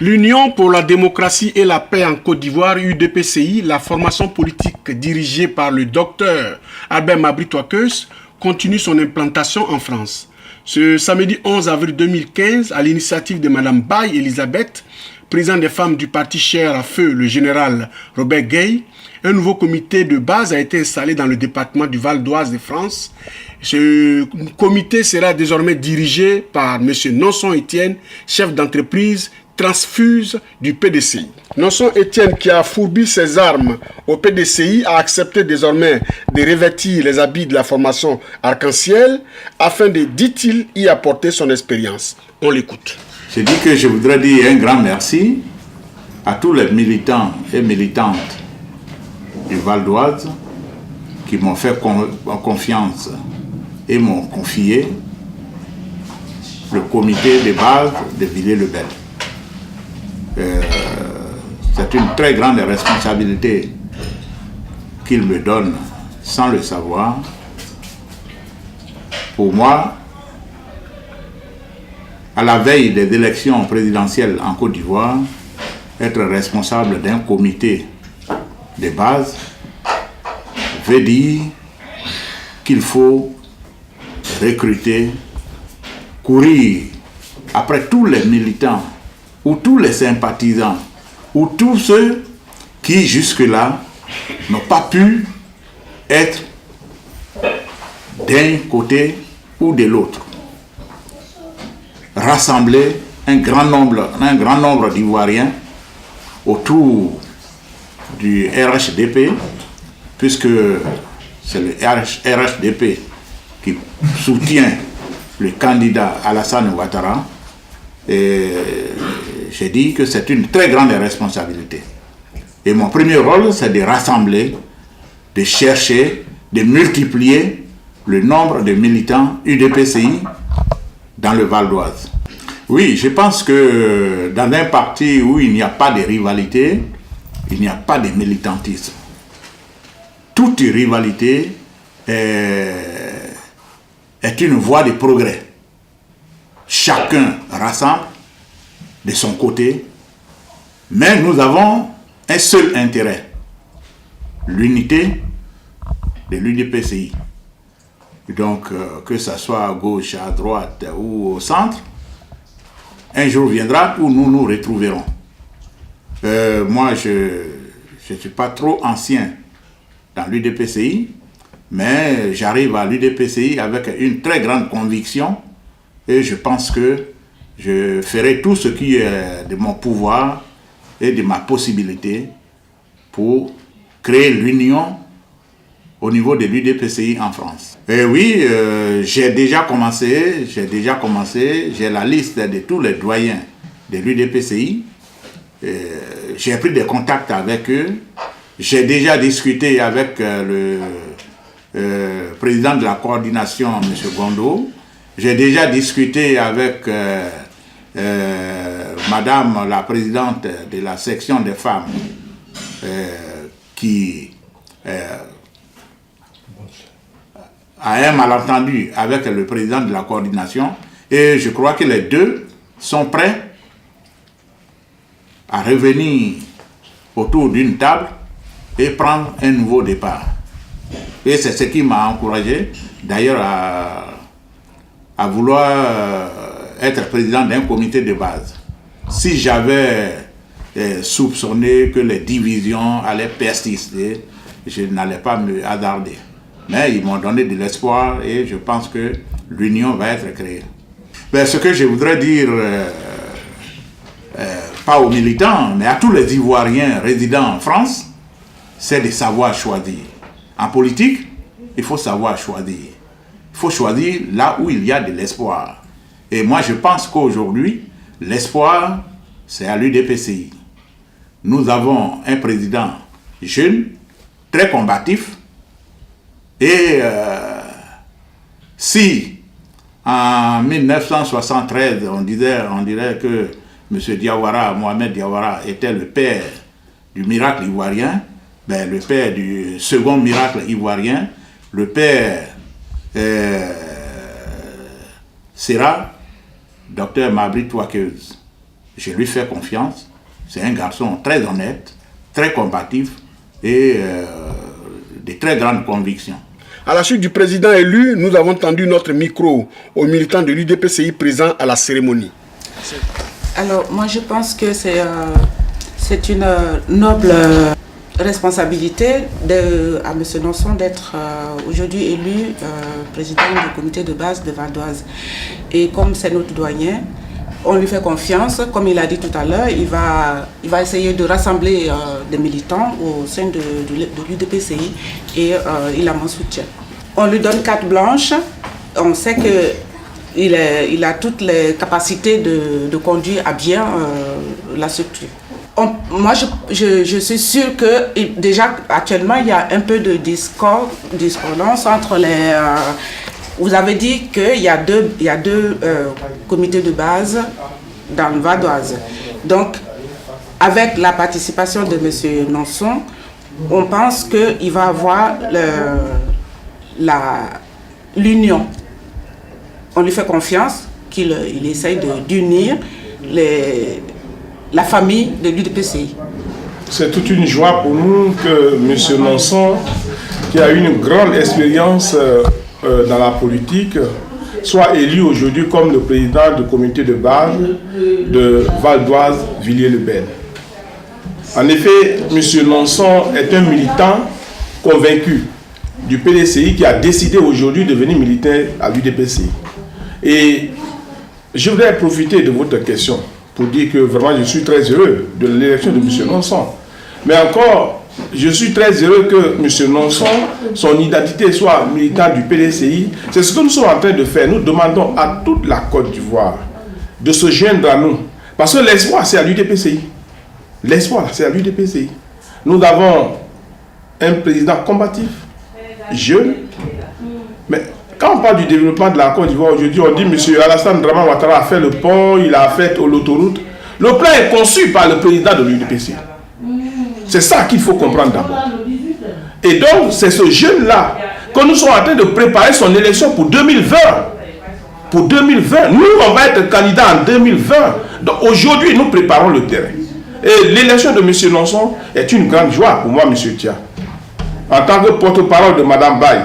L'Union pour la démocratie et la paix en Côte d'Ivoire, UDPCI, la formation politique dirigée par le docteur Albert Mabry Twakes, continue son implantation en France. Ce samedi 11 avril 2015, à l'initiative de Mme Baye Elisabeth, présidente des femmes du parti cher à feu, le général Robert Gueye, un nouveau comité de base a été installé dans le département du Val d'Oise de France. Ce comité sera désormais dirigé par M. Nonson Étienne, chef d'entreprise transfuse du PDCI. Nonson Étienne, qui a fourbi ses armes au PDCI, a accepté désormais de revêtir les habits de la formation arc-en-ciel afin de, dit-il, y apporter son expérience. On l'écoute. Je dis que je voudrais dire un grand merci à tous les militants et militantes du Val d'Oise qui m'ont fait confiance et m'ont confié le comité de base de Villers-le-Bel. C'est une très grande responsabilité qu'ils me donnent sans le savoir. Pour moi, à la veille des élections présidentielles en Côte d'Ivoire, être responsable d'un comité de base veut dire qu'il faut recruter, courir après tous les militants ou tous les sympathisants ou tous ceux qui jusque-là n'ont pas pu être d'un côté ou de l'autre. Rassembler un grand nombre d'Ivoiriens autour du RHDP, puisque c'est le RHDP qui soutient le candidat Alassane Ouattara. Et j'ai dit que c'est une très grande responsabilité. Et mon premier rôle, c'est de rassembler, de chercher, de multiplier le nombre de militants UDPCI dans le Val d'Oise. Oui, je pense que dans un parti où il n'y a pas de rivalité, il n'y a pas de militantisme. Toute rivalité est une voie de progrès. Chacun rassemble de son côté, mais nous avons un seul intérêt, l'unité de l'UDPCI. Donc, que ce soit à gauche, à droite ou au centre, un jour viendra où nous nous retrouverons. Moi, je ne suis pas trop ancien dans l'UDPCI, mais j'arrive à l'UDPCI avec une très grande conviction et je pense que je ferai tout ce qui est de mon pouvoir et de ma possibilité pour créer l'union au niveau de l'UDPCI en France. Et oui, j'ai déjà commencé, j'ai la liste de tous les doyens de l'UDPCI, j'ai pris des contacts avec eux, j'ai déjà discuté avec le président de la coordination, M. Gondo, j'ai déjà discuté avec Madame la présidente de la section des femmes qui a un malentendu avec le président de la coordination et je crois que les deux sont prêts à revenir autour d'une table et prendre un nouveau départ. Et c'est ce qui m'a encouragé d'ailleurs à vouloir être président d'un comité de base. Si j'avais soupçonné que les divisions allaient persister, je n'allais pas me hasarder. Mais ils m'ont donné de l'espoir et je pense que l'union va être créée. Mais ce que je voudrais dire, pas aux militants, mais à tous les Ivoiriens résidant en France, c'est de savoir choisir. En politique, il faut savoir choisir. Il faut choisir là où il y a de l'espoir. Et moi, je pense qu'aujourd'hui, l'espoir, c'est à l'UDPCI. Nous avons un président jeune, très combatif, et si en 1973, on dirait que M. Diawara, Mohamed Diawara, était le père du miracle ivoirien, ben, le père du second miracle ivoirien, le père sera Dr Mabry Twakes. je lui fais confiance. C'est un garçon très honnête, très combatif et de très grandes convictions. À la suite du président élu, nous avons tendu notre micro aux militants de l'UDPCI présents à la cérémonie. Alors, moi je pense que c'est une noble responsabilité à M. Nonson d'être aujourd'hui élu président du comité de base de Val-d'Oise. Et comme c'est notre doyen, on lui fait confiance. Comme il a dit tout à l'heure, il va essayer de rassembler des militants au sein de l'UDPCI et il a mon soutien. On lui donne carte blanche. On sait qu'il a toutes les capacités de conduire à bien la structure. Moi, je suis sûre que déjà actuellement, il y a un peu de discordance entre les... vous avez dit qu'il y a deux comités de base dans le Val-d'Oise. Donc, avec la participation de M. Nonson, on pense qu'il va avoir l'union. On lui fait confiance qu'il essaye d'unir la famille de l'UDPCI. C'est toute une joie pour nous que M. Nonson, qui a une grande expérience dans la politique, soit élu aujourd'hui comme le président du comité de base de Val-d'Oise Villiers-le-Bel. En effet, M. Nonson est un militant convaincu du PDCI qui a décidé aujourd'hui de devenir militaire à l'UDPCI. Et je voudrais profiter de votre question pour dire que vraiment je suis très heureux de l'élection de M. Nonson. Mais encore, je suis très heureux que M. Nonson, son identité soit militant du PDCI. C'est ce que nous sommes en train de faire. Nous demandons à toute la Côte d'Ivoire de se joindre à nous. Parce que l'espoir, c'est à l'UDPCI. L'espoir, c'est à l'UDPCI. Nous avons un président combatif, jeune, mais quand on parle du développement de la Côte d'Ivoire aujourd'hui, on dit M. Alassane Draman Ouattara a fait le pont, il a fait l'autoroute. Le plan est conçu par le président de l'UDPCI. C'est ça qu'il faut comprendre d'abord. Et donc, c'est ce jeune-là que nous sommes en train de préparer son élection pour 2020. Pour 2020, nous, on va être candidat en 2020. Donc aujourd'hui, nous préparons le terrain. Et l'élection de M. Nonson est une grande joie pour moi, M. Tia. En tant que porte-parole de Mme Baye,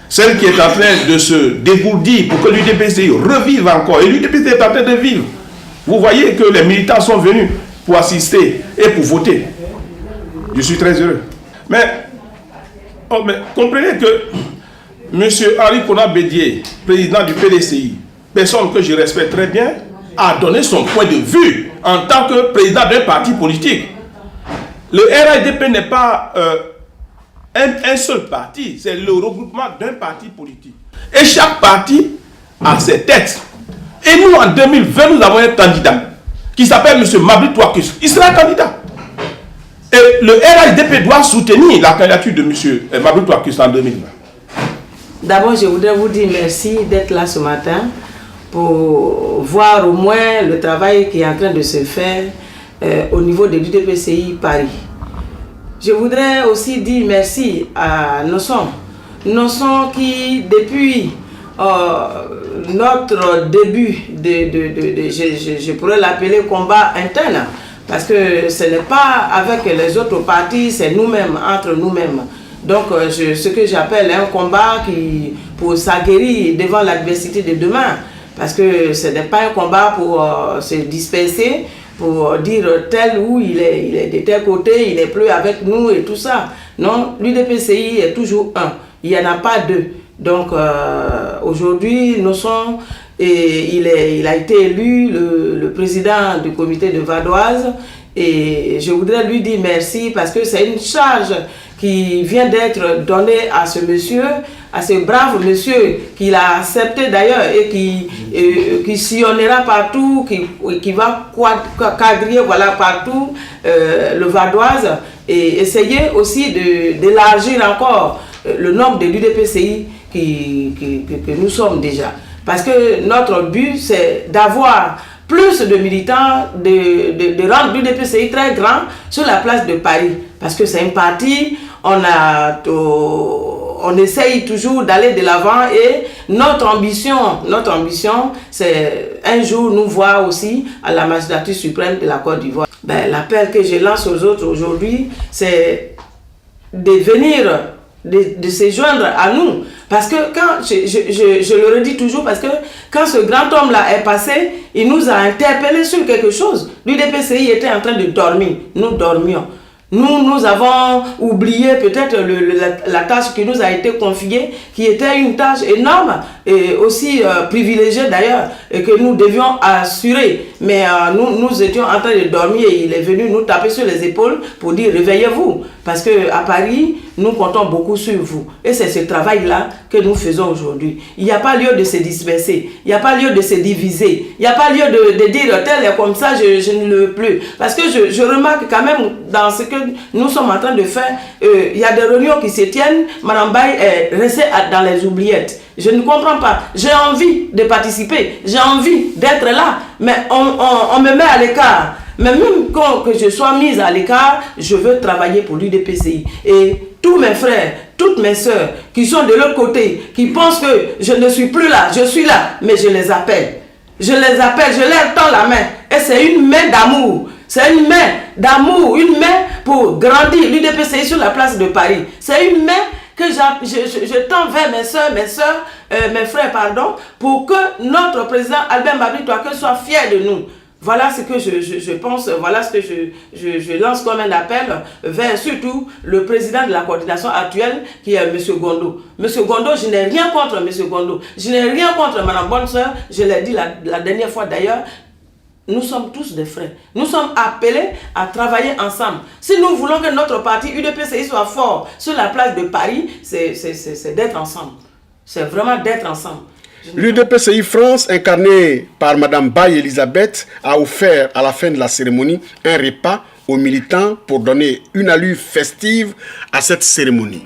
celle qui est en train de se dégourdir pour que l'UDPCI revive encore. Et l'UDPCI est en train de vivre. Vous voyez que les militants sont venus pour assister et pour voter. Je suis très heureux. Mais comprenez que M. Henri Konan Bédié, président du PDCI, personne que je respecte très bien, a donné son point de vue en tant que président d'un parti politique. Le RADP n'est pas un seul parti, c'est le regroupement d'un parti politique. Et chaque parti a ses textes. Et nous, en 2020, nous avons un candidat qui s'appelle M. Mabry Touakus. Il sera candidat. Et le RADP doit soutenir la candidature de M. Mabry Touakus en 2020. D'abord, je voudrais vous dire merci d'être là ce matin pour voir au moins le travail qui est en train de se faire au niveau de l'UDPCI Paris. Je voudrais aussi dire merci à Nonson. Nonson qui, depuis notre début je pourrais l'appeler combat interne, parce que ce n'est pas avec les autres partis, c'est nous-mêmes, entre nous-mêmes. Donc, ce que j'appelle un combat pour s'aguerrir devant l'adversité de demain. Parce que ce n'est pas un combat pour se disperser, pour dire tel ou il est de tel côté, il n'est plus avec nous et tout ça. Non, l'UDPCI est toujours un. Il n'y en a pas deux. Donc, aujourd'hui, il a été élu le président du comité de Val-d'Oise. Et je voudrais lui dire merci parce que c'est une charge qui vient d'être donnée à ce monsieur, à ce brave monsieur qu'il a accepté d'ailleurs et qui sillonnera partout, qui va quadriller voilà, partout le Val-d'Oise et essayer aussi d'élargir encore le nombre de l'UDPCI que nous sommes déjà. Parce que notre but c'est d'avoir plus de militants, de rendre l'UDPCI très grand sur la place de Paris. Parce que c'est un parti, on essaye toujours d'aller de l'avant et notre ambition c'est un jour nous voir aussi à la magistrature suprême de la Côte d'Ivoire. Ben, l'appel que je lance aux autres aujourd'hui, c'est de venir, de se joindre à nous. Parce que quand, je le redis toujours, parce que quand ce grand homme-là est passé, il nous a interpellés sur quelque chose. L'UDPCI était en train de dormir, nous dormions. Nous avons oublié peut-être la tâche qui nous a été confiée, qui était une tâche énorme et aussi privilégiée d'ailleurs, et que nous devions assurer. Mais nous étions en train de dormir et il est venu nous taper sur les épaules pour dire réveillez-vous. Parce qu'à Paris, nous comptons beaucoup sur vous. Et c'est ce travail-là que nous faisons aujourd'hui. Il n'y a pas lieu de se disperser. Il n'y a pas lieu de se diviser. Il n'y a pas lieu de dire tel est comme ça, je ne le veux plus. Parce que je remarque quand même dans ce que nous sommes en train de faire, il y a des réunions qui se tiennent. Madame Baye est restée dans les oubliettes. Je ne comprends pas. J'ai envie de participer. J'ai envie d'être là. Mais on me met à l'écart. Mais même quand que je sois mise à l'écart, je veux travailler pour l'UDPCI. Et tous mes frères, toutes mes sœurs qui sont de l'autre côté, qui pensent que je ne suis plus là, je suis là, mais je les appelle. Je les appelle, je leur tends la main. Et c'est une main d'amour. C'est une main d'amour, une main pour grandir l'UDPCI sur la place de Paris. C'est une main que je tends vers mes frères, pardon, pour que notre président Albert Mabry Touakeus soit fier de nous. Voilà ce que je pense, voilà ce que je lance comme un appel vers surtout le président de la coordination actuelle qui est M. Gondo. M. Gondo, je n'ai rien contre M. Gondo. Je n'ai rien contre Mme Bonne-Sœur. Je l'ai dit la dernière fois d'ailleurs. Nous sommes tous des frères. Nous sommes appelés à travailler ensemble. Si nous voulons que notre parti UDPCI soit fort sur la place de Paris, c'est d'être ensemble. C'est vraiment d'être ensemble. L'UDPCI France, incarné par Mme Baye Elisabeth, a offert à la fin de la cérémonie un repas aux militants pour donner une allure festive à cette cérémonie.